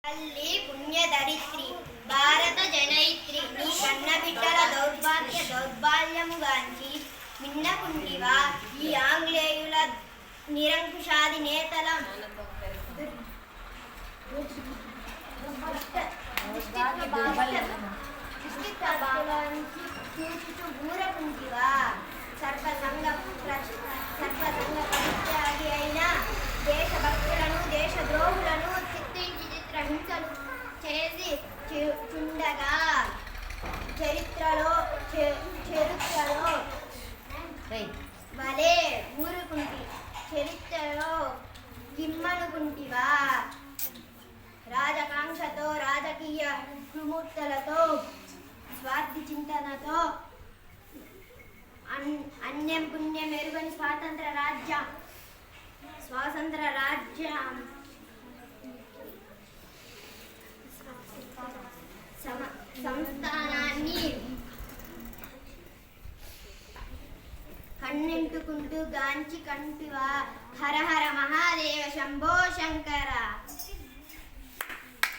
తల్లి పుణ్యధరిత్రి భారత జనయిత్రి నీ కన్న బిడ్డల దౌర్బల్యముగాంచి మిన్నకుంటివా ఈ ఆంగ్లేయుల నిరంకుశాది నేతల చూచుచు ఊరకుంటివా సర్వసంగ పరిత్యాగి అయిన దేశభక్తులను దేశద్రోహులను హింసలు చేసి చుండగా చరిత్రలో వలే ఊరుకుంటి చరిత్రలో కిమ్మనుకుంటివా రాజకాంక్షతో రాజకీయ కుమూర్తలతో స్వార్థి చింతనతో అన్యం పుణ్యం ఎరుగని స్వాతంత్ర రాజ్య సంస్థానాన్ని కన్నెంటుకుంటూ గాంచి కంటువా హర హర మహాదేవ శంభో శంకర.